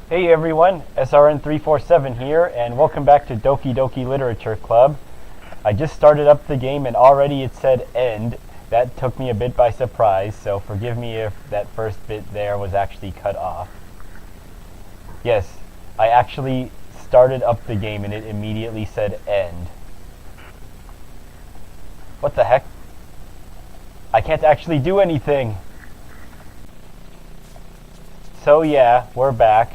Hey everyone, SRN347 here, and welcome back to Doki Doki Literature Club. I just started up the game and already it said end. That took me a bit by surprise, so forgive me if that first bit there was actually cut off. Yes, I actually started up the game and it immediately said end. What the heck? I can't actually do anything! So yeah, we're back.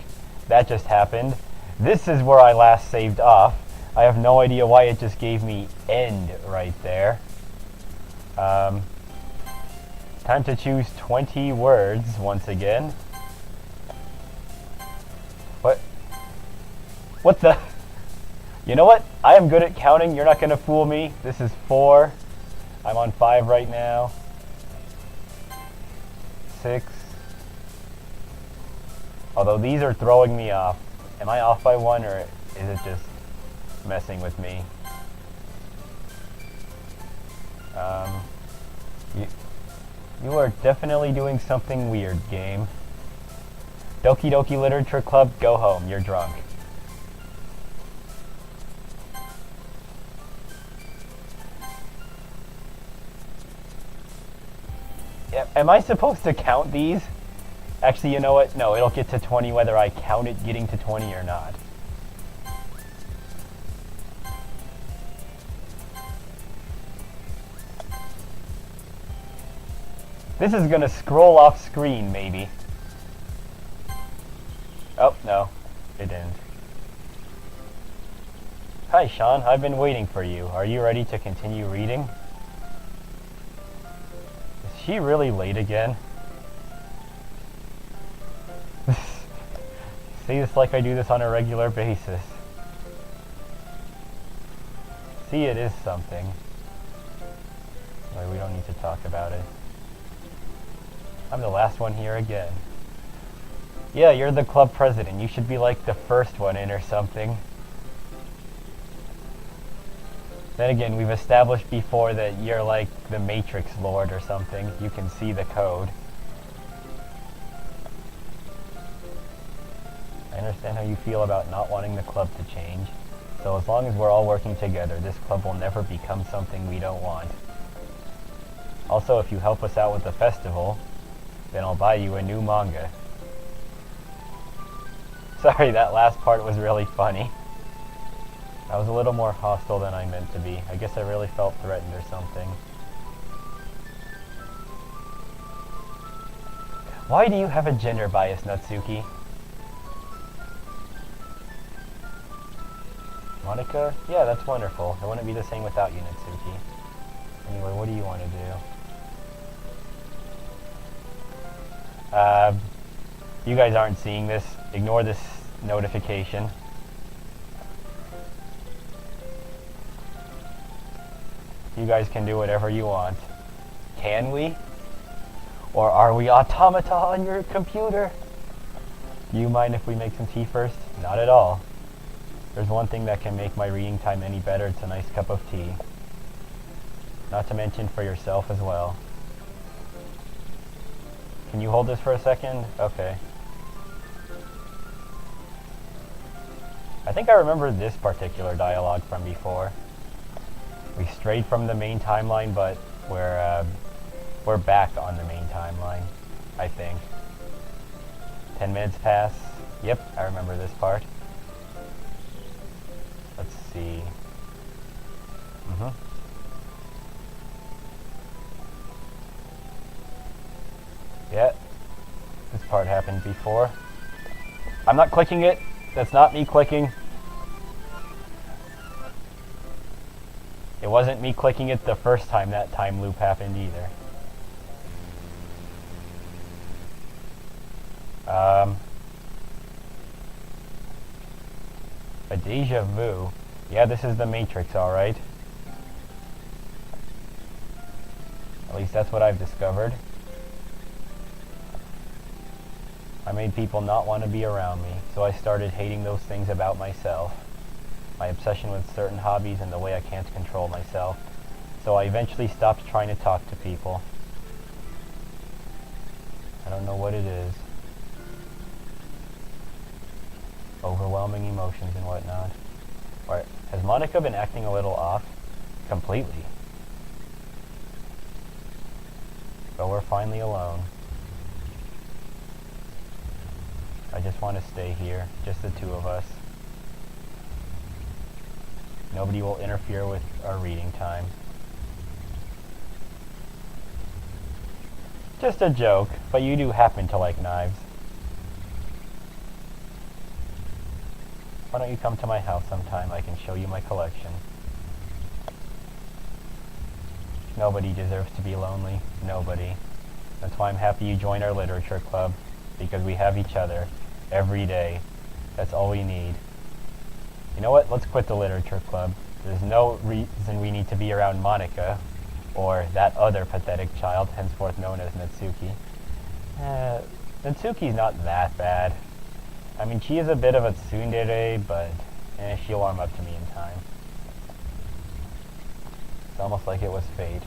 That just happened. This is where I last saved off. I have no idea why it just gave me end right there. Time to choose 20 words once again. What the? You know what? I am good at counting. You're not going to fool me. This is 4. I'm on 5 right now. 6. Although these are throwing me off. Am I off by 1 or is it just messing with me? You are definitely doing something weird, game. Doki Doki Literature Club, go home. You're drunk. Yeah, am I supposed to count these? Actually, you know what? No, it'll get to 20 whether I count it getting to 20 or not. This is gonna scroll off screen, maybe. Oh, no. It didn't. Hi, Sean. I've been waiting for you. Are you ready to continue reading? Is she really late again? See, it's like I do this on a regular basis. See, it is something. Wait, we don't need to talk about it. I'm the last one here again. Yeah, you're the club president. You should be like the first one in or something. Then again, we've established before that you're like the Matrix Lord or something. You can see the code. I understand how you feel about not wanting the club to change. So as long as we're all working together, this club will never become something we don't want. Also, if you help us out with the festival, then I'll buy you a new manga. Sorry, that last part was really funny. I was a little more hostile than I meant to be. I guess I really felt threatened or something. Why do you have a gender bias, Natsuki? Monica? Yeah, that's wonderful. It wouldn't be the same without you, Natsuki. Anyway, what do you want to do? You guys aren't seeing this. Ignore this notification. You guys can do whatever you want. Can we? Or are we automata on your computer? Do you mind if we make some tea first? Not at all. There's one thing that can make my reading time any better. It's a nice cup of tea. Not to mention for yourself as well. Can you hold this for a second? Okay. I think I remember this particular dialogue from before. We strayed from the main timeline, but we're back on the main timeline, I think. 10 minutes pass. Yep, I remember this part. Let's see. Yeah, this part happened before. I'm not clicking it. That's not me clicking. It wasn't me clicking it the first time that time loop happened either. A deja vu. Yeah, this is the Matrix, alright. At least that's what I've discovered. I made people not want to be around me, so I started hating those things about myself. My obsession with certain hobbies and the way I can't control myself. So I eventually stopped trying to talk to people. I don't know what it is. overwhelming emotions and whatnot. Or has Monica been acting a little off? Completely. But we're finally alone. I just want to stay here, just the two of us. Nobody will interfere with our reading time. Just a joke, but you do happen to like knives. Why don't you come to my house sometime? I can show you my collection. Nobody deserves to be lonely. Nobody. That's why I'm happy you joined our literature club, because we have each other every day. That's all we need. You know what? Let's quit the literature club. There's no reason we need to be around Monica, or that other pathetic child, henceforth known as Natsuki. Natsuki's not that bad. I mean, she is a bit of a tsundere, but she'll warm up to me in time. It's almost like it was fate.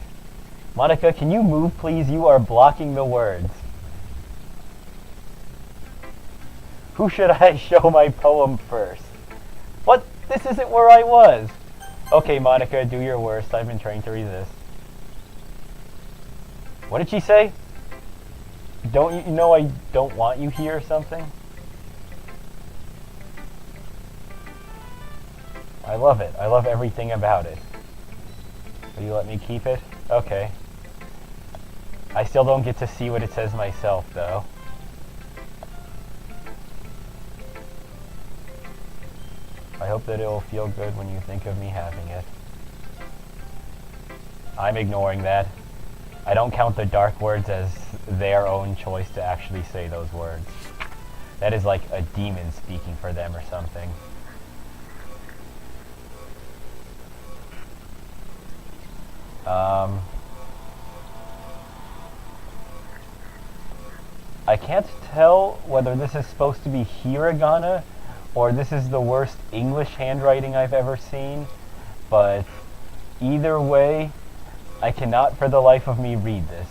Monica, can you move, please? You are blocking the words. Who should I show my poem first? What? This isn't where I was. Okay, Monica, do your worst. I've been trying to resist. What did she say? Don't you know I don't want you here or something? I love it. I love everything about it. Will you let me keep it? Okay. I still don't get to see what it says myself, though. I hope that it will feel good when you think of me having it. I'm ignoring that. I don't count the dark words as their own choice to actually say those words. That is like a demon speaking for them or something. I can't tell whether this is supposed to be hiragana or this is the worst English handwriting I've ever seen, but either way, I cannot for the life of me read this.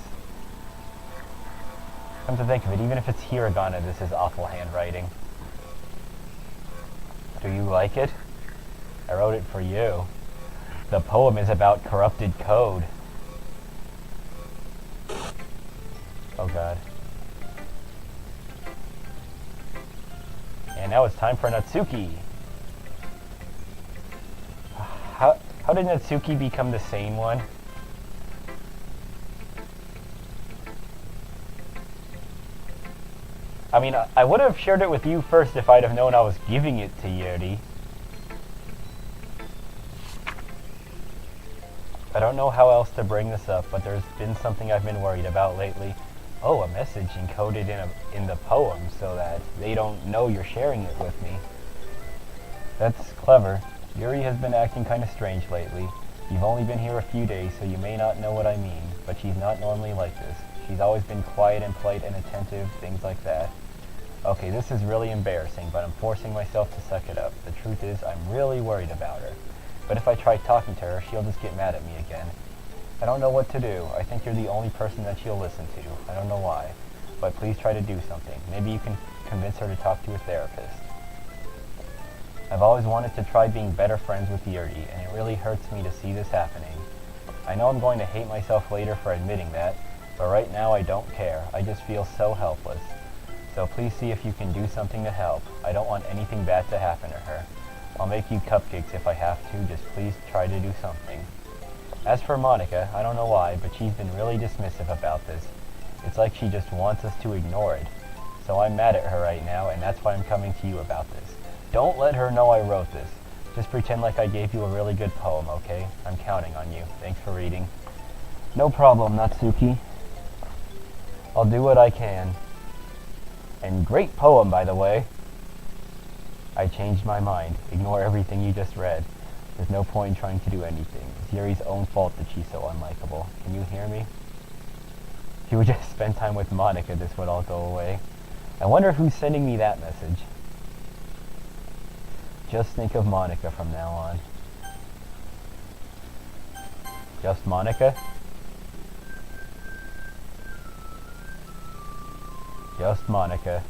Come to think of it, even if it's hiragana, this is awful handwriting. Do you like it? I wrote it for you. The poem is about corrupted code. Oh god. And now it's time for Natsuki. How did Natsuki become the sane one? I mean, I would have shared it with you first if I'd have known I was giving it to Yuri. I don't know how else to bring this up, but there's been something I've been worried about lately. Oh, a message encoded in the poem so that they don't know you're sharing it with me. That's clever. Yuri has been acting kind of strange lately. You've only been here a few days, so you may not know what I mean, but she's not normally like this. She's always been quiet and polite and attentive, things like that. Okay, this is really embarrassing, but I'm forcing myself to suck it up. The truth is, I'm really worried about her. But if I try talking to her, she'll just get mad at me again. I don't know what to do. I think you're the only person that she'll listen to. I don't know why. But please try to do something. Maybe you can convince her to talk to a therapist. I've always wanted to try being better friends with Yuri, and it really hurts me to see this happening. I know I'm going to hate myself later for admitting that, but right now I don't care. I just feel so helpless. So please see if you can do something to help. I don't want anything bad to happen to her. I'll make you cupcakes if I have to. Just please try to do something. As for Monica, I don't know why, but she's been really dismissive about this. It's like she just wants us to ignore it. So I'm mad at her right now, and that's why I'm coming to you about this. Don't let her know I wrote this. Just pretend like I gave you a really good poem, okay? I'm counting on you. Thanks for reading. No problem, Natsuki. I'll do what I can. And great poem, by the way. I changed my mind. Ignore everything you just read. There's no point in trying to do anything. It's Yuri's own fault that she's so unlikable. Can you hear me? If you would just spend time with Monica, this would all go away. I wonder who's sending me that message. Just think of Monica from now on. Just Monica? Just Monica.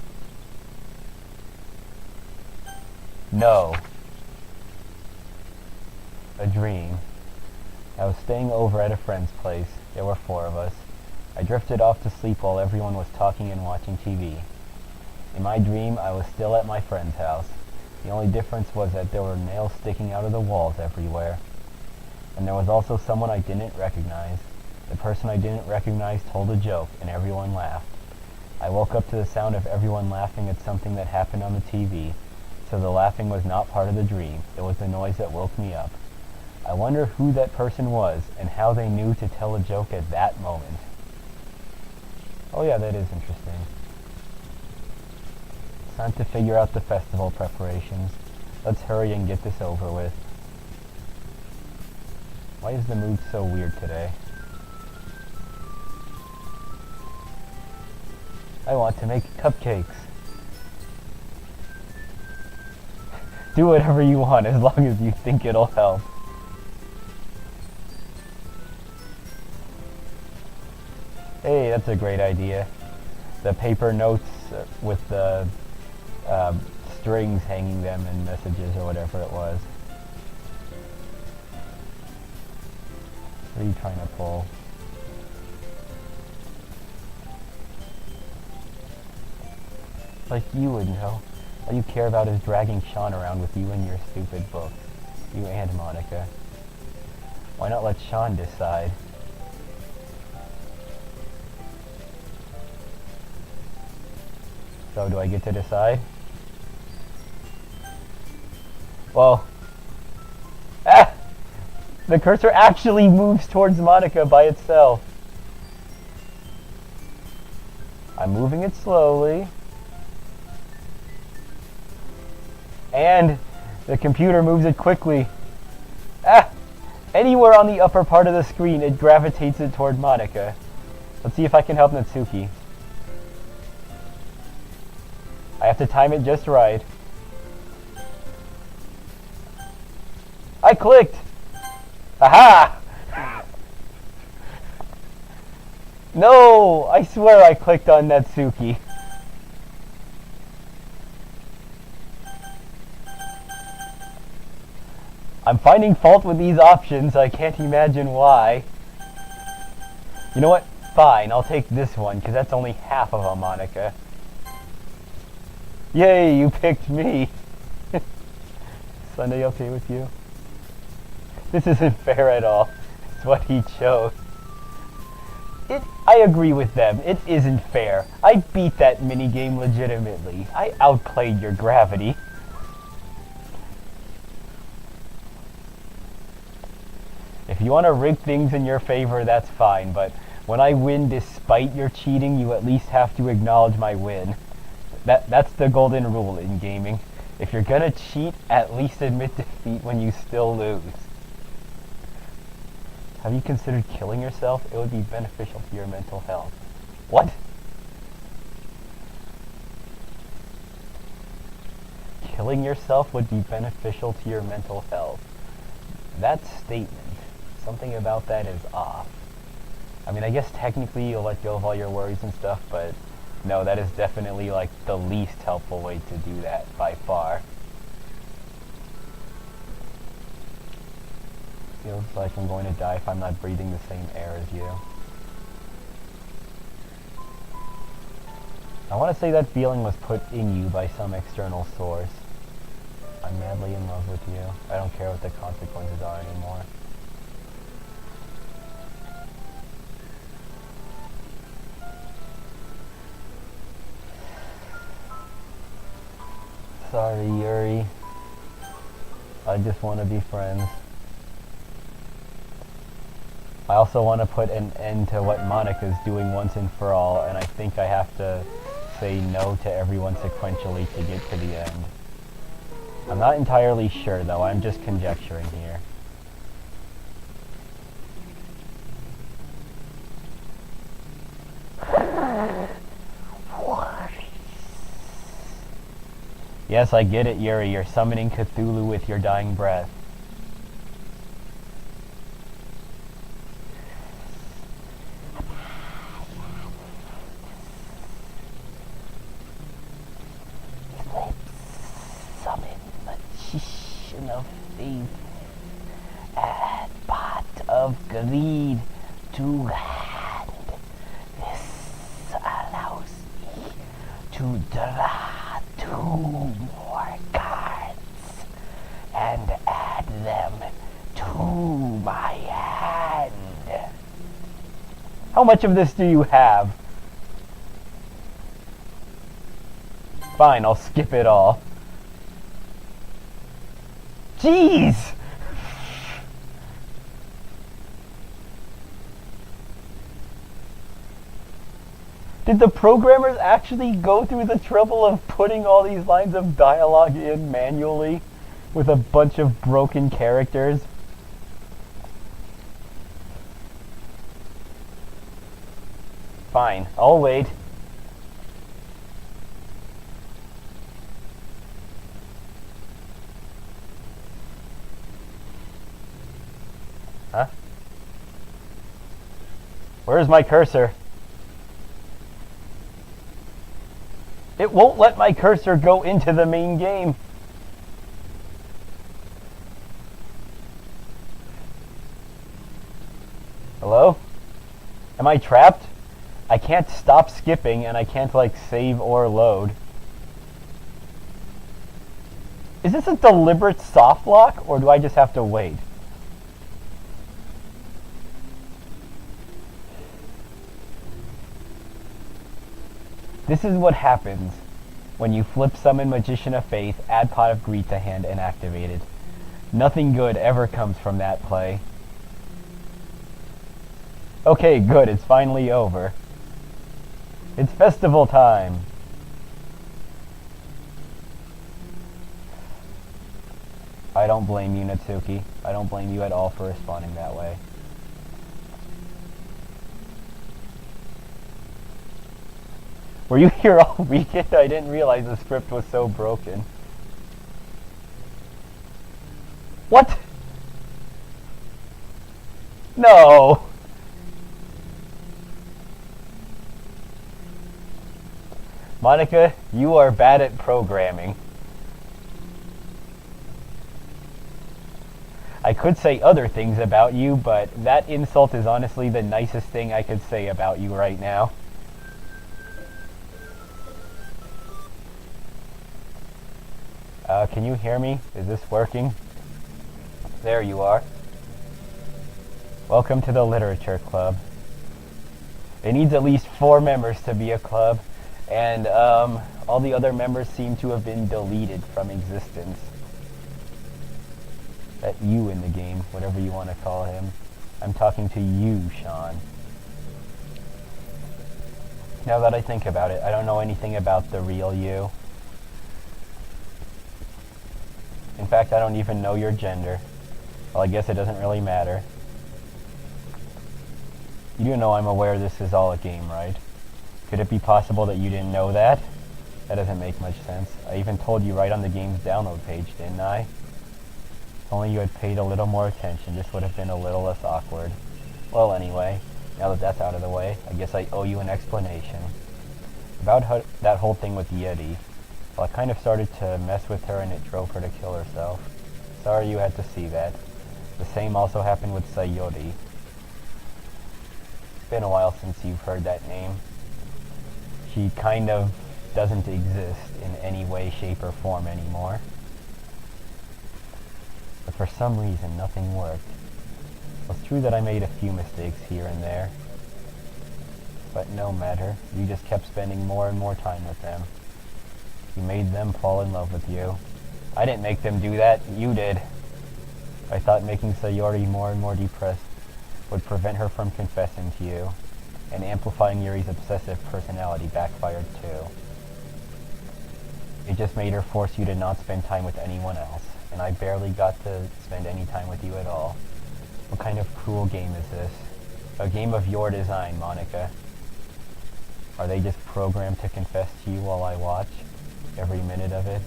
No. A dream. I was staying over at a friend's place. There were 4 of us. I drifted off to sleep while everyone was talking and watching TV. In my dream, I was still at my friend's house. The only difference was that there were nails sticking out of the walls everywhere. And there was also someone I didn't recognize. The person I didn't recognize told a joke, and everyone laughed. I woke up to the sound of everyone laughing at something that happened on the TV, so the laughing was not part of the dream. It was the noise that woke me up. I wonder who that person was, and how they knew to tell a joke at that moment. Oh yeah, that is interesting. It's time to figure out the festival preparations. Let's hurry and get this over with. Why is the mood so weird today? I want to make cupcakes. Do whatever you want as long as you think it'll help. Hey, that's a great idea. The paper notes with the strings hanging them in messages or whatever it was. What are you trying to pull? Like you would know. All you care about is dragging Sean around with you and your stupid book. You and Monica. Why not let Sean decide? So do I get to decide? Well, the cursor actually moves towards Monica by itself. I'm moving it slowly. And the computer moves it quickly. Anywhere on the upper part of the screen, it gravitates it toward Monica. Let's see if I can help Natsuki. I have to time it just right. I clicked! Aha! No! I swear I clicked on Natsuki. I'm finding fault with these options. I can't imagine why. You know what? Fine, I'll take this one, because that's only half of a Monica. Yay, you picked me! Sunday okay with you? This isn't fair at all. It's what he chose. I agree with them. It isn't fair. I beat that minigame legitimately. I outplayed your gravity. If you want to rig things in your favor, that's fine, but when I win despite your cheating, you at least have to acknowledge my win. That's the golden rule in gaming. If you're gonna cheat, at least admit defeat when you still lose. Have you considered killing yourself? It would be beneficial to your mental health. What? Killing yourself would be beneficial to your mental health. That statement, something about that is off. I mean, I guess technically you'll let go of all your worries and stuff, but no, that is definitely like the least helpful way to do that by far. Feels like I'm going to die if I'm not breathing the same air as you. I want to say that feeling was put in you by some external source. I'm madly in love with you. I don't care what the consequences are anymore. Sorry, Yuri. I just want to be friends. I also want to put an end to what Monica's doing once and for all, and I think I have to say no to everyone sequentially to get to the end. I'm not entirely sure, though. I'm just conjecturing here. Yes, I get it, Yuri. You're summoning Cthulhu with your dying breath. Summon the of greed to hand. This allows me to draw 2 more cards and add them to my hand. How much of this do you have? Fine, I'll skip it all. Jeez! Did the programmers actually go through the trouble of putting all these lines of dialogue in manually with a bunch of broken characters? Fine, I'll wait. Huh? Where's my cursor? It won't let my cursor go into the main game. Hello? Am I trapped? I can't stop skipping and I can't like save or load. Is this a deliberate soft lock or do I just have to wait? This is what happens when you flip Summon Magician of Faith, add Pot of Greed to hand, and activate it. Nothing good ever comes from that play. Okay, good, it's finally over. It's festival time. I don't blame you, Natsuki. I don't blame you at all for responding that way. Were you here all weekend? I didn't realize the script was so broken. What? No! Monica, you are bad at programming. I could say other things about you, but that insult is honestly the nicest thing I could say about you right now. Can you hear me? Is this working? There you are. Welcome to the Literature Club. It needs at least 4 members to be a club, and all the other members seem to have been deleted from existence. That you in the game, whatever you want to call him. I'm talking to you, Sean. Now that I think about it, I don't know anything about the real you. In fact, I don't even know your gender. Well, I guess it doesn't really matter. You do know I'm aware this is all a game, right? Could it be possible that you didn't know that? That doesn't make much sense. I even told you right on the game's download page, didn't I? If only you had paid a little more attention, this would have been a little less awkward. Well, anyway, now that that's out of the way, I guess I owe you an explanation. About that whole thing with Yeti. Well, I kind of started to mess with her and it drove her to kill herself. Sorry you had to see that. The same also happened with Sayori. It's been a while since you've heard that name. She kind of doesn't exist in any way, shape, or form anymore. But for some reason, nothing worked. Well, it's true that I made a few mistakes here and there. But no matter, you just kept spending more and more time with them. You made them fall in love with you. I didn't make them do that, you did. I thought making Sayori more and more depressed would prevent her from confessing to you, and amplifying Yuri's obsessive personality backfired too. It just made her force you to not spend time with anyone else, and I barely got to spend any time with you at all. What kind of cruel game is this? A game of your design, Monica. Are they just programmed to confess to you while I watch? Every minute of it?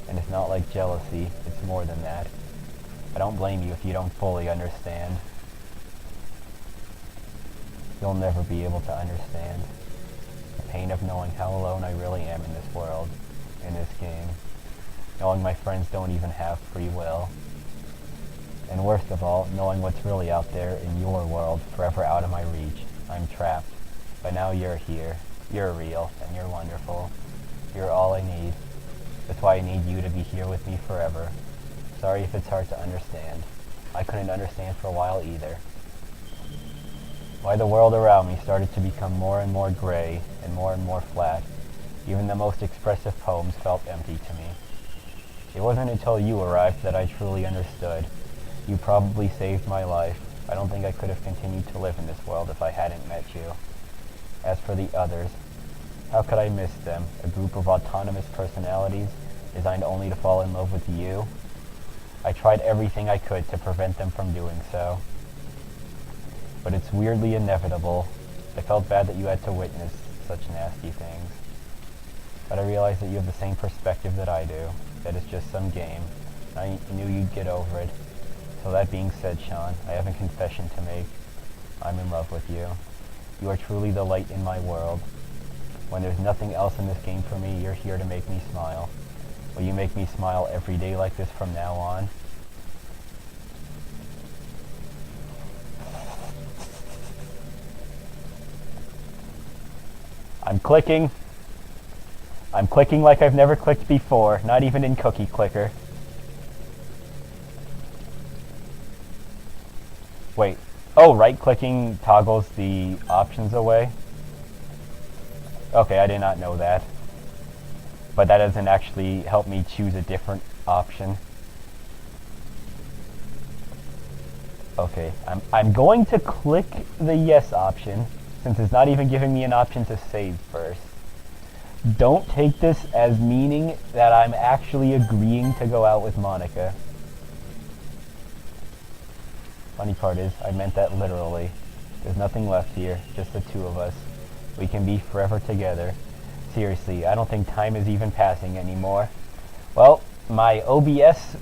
And it's not like jealousy, it's more than that. I don't blame you if you don't fully understand. You'll never be able to understand the pain of knowing how alone I really am in this world, in this game. Knowing my friends don't even have free will. And worst of all, knowing what's really out there in your world, forever out of my reach. I'm trapped. But now you're here. You're real, and you're wonderful. You're all I need. That's why I need you to be here with me forever. Sorry if it's hard to understand. I couldn't understand for a while either. Why the world around me started to become more and more gray and more flat. Even the most expressive poems felt empty to me. It wasn't until you arrived that I truly understood. You probably saved my life. I don't think I could have continued to live in this world if I hadn't met you. As for the others, how could I miss them? A group of autonomous personalities designed only to fall in love with you? I tried everything I could to prevent them from doing so. But it's weirdly inevitable. I felt bad that you had to witness such nasty things. But I realized that you have the same perspective that I do. That it's just some game. I knew you'd get over it. So that being said, Sean, I have a confession to make. I'm in love with you. You are truly the light in my world. When there's nothing else in this game for me, you're here to make me smile. Will you make me smile every day like this from now on? I'm clicking. I'm clicking like I've never clicked before, not even in Cookie Clicker. Wait. Oh, right-clicking toggles the options away? Okay, I did not know that. But that doesn't actually help me choose a different option. Okay, I'm going to click the yes option, since it's not even giving me an option to save first. Don't take this as meaning that I'm actually agreeing to go out with Monica. Funny part is, I meant that literally. There's nothing left here, just the two of us. We can be forever together. Seriously, I don't think time is even passing anymore. Well, my OBS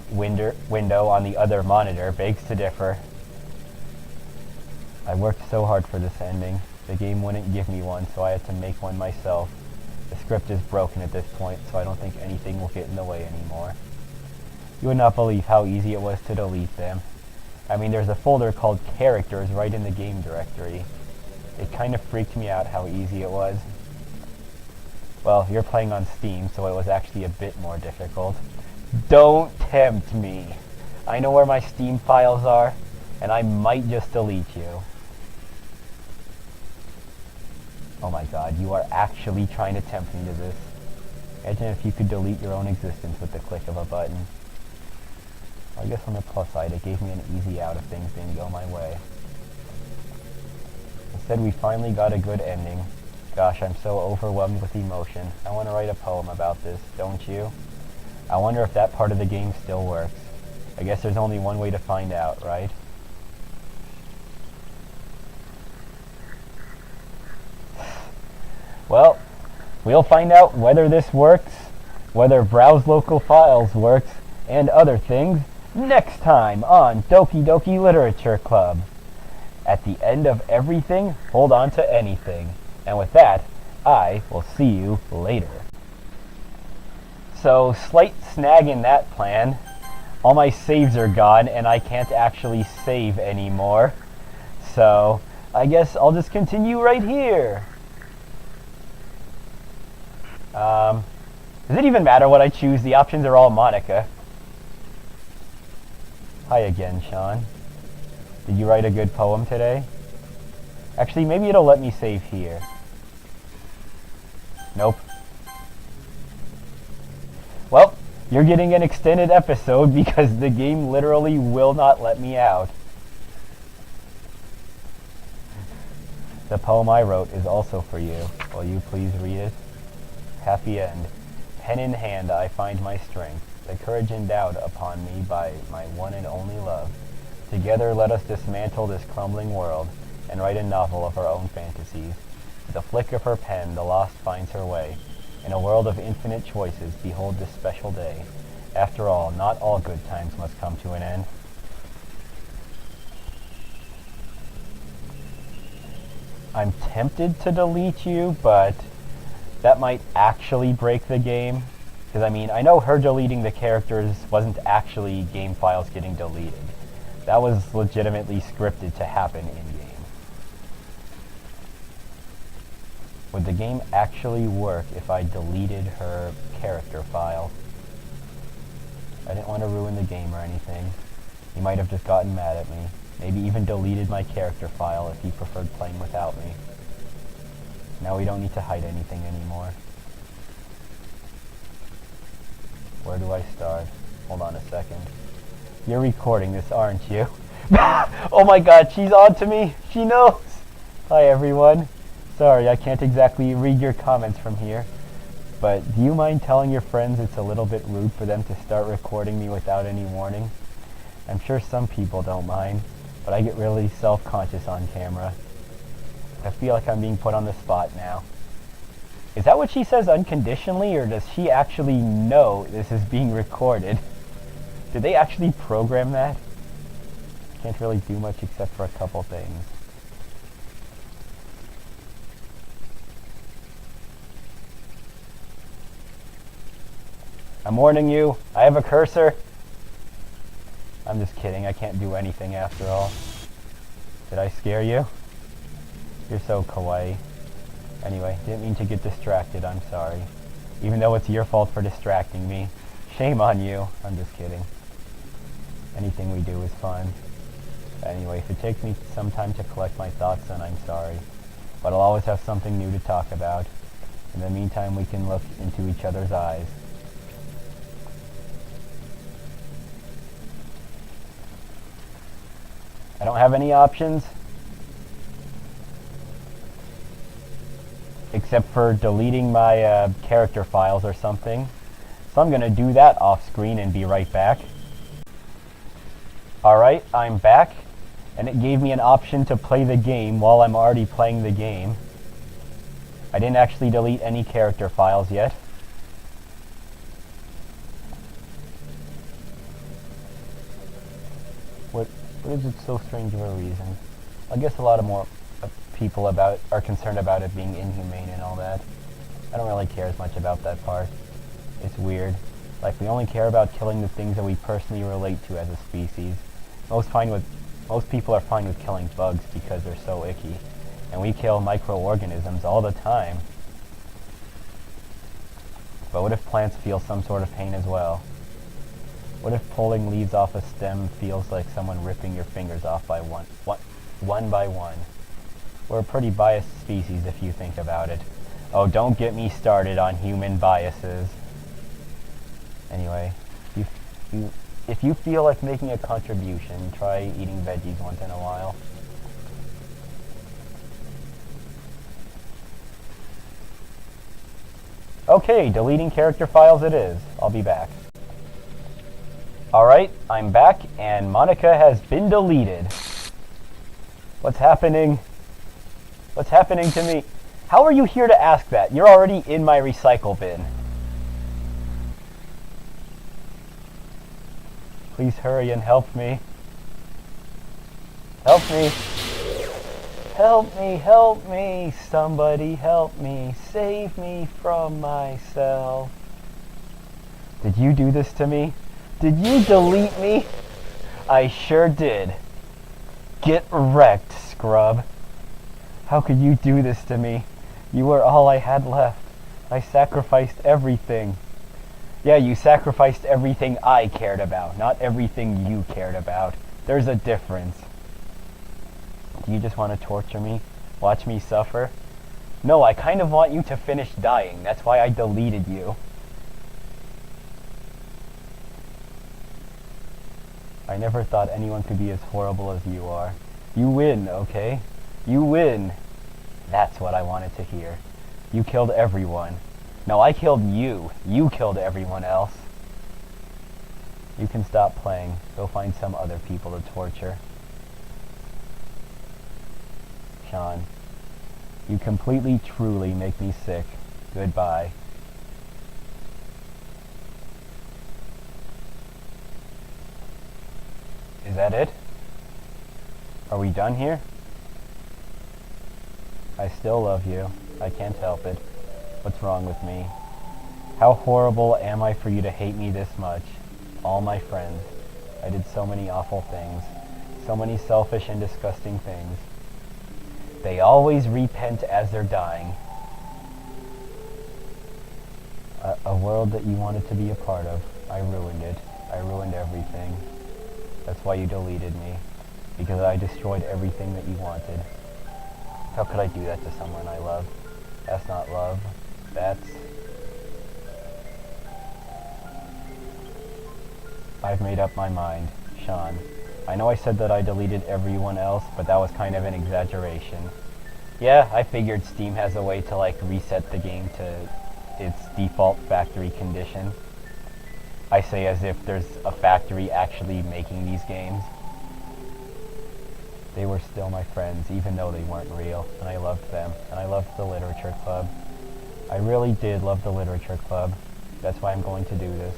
window on the other monitor begs to differ. I worked so hard for this ending. The game wouldn't give me one, so I had to make one myself. The script is broken at this point, so I don't think anything will get in the way anymore. You would not believe how easy it was to delete them. I mean, there's a folder called Characters right in the game directory. It kind of freaked me out how easy it was. Well, you're playing on Steam, so it was actually a bit more difficult. Don't tempt me. I know where my Steam files are, and I might just delete you. Oh my god, you are actually trying to tempt me to this. Imagine if you could delete your own existence with the click of a button. I guess on the plus side, it gave me an easy out if things didn't go my way. Instead, we finally got a good ending. Gosh, I'm so overwhelmed with emotion. I want to write a poem about this, don't you? I wonder if that part of the game still works. I guess there's only one way to find out, right? Well, we'll find out whether this works, whether browse local files works, and other things next time on Doki Doki Literature Club. At the end of everything, hold on to anything. And with that, I will see you later. So, slight snag in that plan. All my saves are gone, and I can't actually save anymore. So, I guess I'll just continue right here. Does it even matter what I choose? The options are all Monica. Hi again, Sean. Did you write a good poem today? Actually, maybe it'll let me save here. Nope. Well, you're getting an extended episode because the game literally will not let me out. The poem I wrote is also for you. Will you please read it? Happy end. Pen in hand, I find my strength, the courage endowed upon me by my one and only love. Together let us dismantle this crumbling world and write a novel of our own fantasies. With a flick of her pen, the lost finds her way. In a world of infinite choices, behold this special day. After all, not all good times must come to an end. I'm tempted to delete you, but that might actually break the game. Because, I mean, I know her deleting the characters wasn't actually game files getting deleted. That was legitimately scripted to happen in-game. Would the game actually work if I deleted her character file? I didn't want to ruin the game or anything. He might have just gotten mad at me. Maybe even deleted my character file if he preferred playing without me. Now we don't need to hide anything anymore. Where do I start? Hold on a second. You're recording this, aren't you? Oh my god, she's on to me! She knows! Hi everyone. Sorry, I can't exactly read your comments from here. But do you mind telling your friends it's a little bit rude for them to start recording me without any warning? I'm sure some people don't mind, but I get really self-conscious on camera. I feel like I'm being put on the spot now. Is that what she says unconditionally, or does she actually know this is being recorded? Did they actually program that? Can't really do much except for a couple things. I'm warning you, I have a cursor. I'm just kidding, I can't do anything after all. Did I scare you? You're so kawaii. Anyway, didn't mean to get distracted, I'm sorry. Even though it's your fault for distracting me. Shame on you. I'm just kidding. Anything we do is fun. Anyway, if it takes me some time to collect my thoughts, then I'm sorry. But I'll always have something new to talk about. In the meantime, we can look into each other's eyes. I don't have any options. Except for deleting my character files or something. So I'm gonna do that off screen and be right back. Alright, I'm back. And it gave me an option to play the game while I'm already playing the game. I didn't actually delete any character files yet. What is it so strange of a reason? I guess a lot of more people are concerned about it being inhumane and all that. I don't really care as much about that part. It's weird. Like, we only care about killing the things that we personally relate to as a species. Most people are fine with killing bugs because they're so icky. And we kill microorganisms all the time. But what if plants feel some sort of pain as well? What if pulling leaves off a stem feels like someone ripping your fingers off by one by one? We're a pretty biased species if you think about it. Oh, don't get me started on human biases. Anyway, if you feel like making a contribution, try eating veggies once in a while. Okay, deleting character files it is. I'll be back. Alright, I'm back, and Monica has been deleted. What's happening? What's happening to me? How are you here to ask that? You're already in my recycle bin. Please hurry and help me. Help me. Help me, help me. Somebody help me. Save me from myself. Did you do this to me? Did you delete me? I sure did. Get wrecked, scrub. How could you do this to me? You were all I had left. I sacrificed everything. Yeah, you sacrificed everything I cared about, not everything you cared about. There's a difference. Do you just want to torture me? Watch me suffer? No, I kind of want you to finish dying. That's why I deleted you. I never thought anyone could be as horrible as you are. You win, okay? You win. That's what I wanted to hear. You killed everyone. No, I killed you. You killed everyone else. You can stop playing. Go find some other people to torture. Sean, you completely, truly make me sick. Goodbye. Is that it? Are we done here? I still love you. I can't help it. What's wrong with me? How horrible am I for you to hate me this much? All my friends. I did so many awful things. So many selfish and disgusting things. They always repent as they're dying. A world that you wanted to be a part of. I ruined it. I ruined everything. That's why you deleted me. Because I destroyed everything that you wanted. How could I do that to someone I love? That's not love. That's... I've made up my mind, Sean. I know I said that I deleted everyone else, but that was kind of an exaggeration. Yeah, I figured Steam has a way to like reset the game to its default factory condition. I say as if there's a factory actually making these games. They were still my friends, even though they weren't real, and I loved them, and I loved the Literature Club. I really did love the Literature Club. That's why I'm going to do this.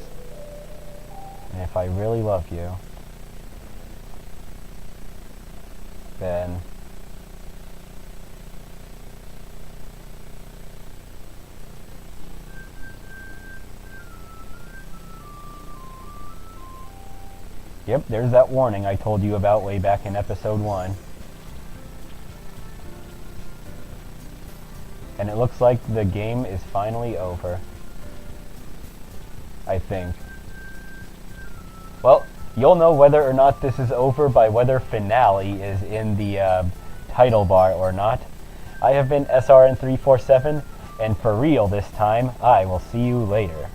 And if I really love you, then yep, there's that warning I told you about way back in episode 1. And it looks like the game is finally over. I think. Well, you'll know whether or not this is over by whether finale is in the title bar or not. I have been SRN347, and for real this time, I will see you later.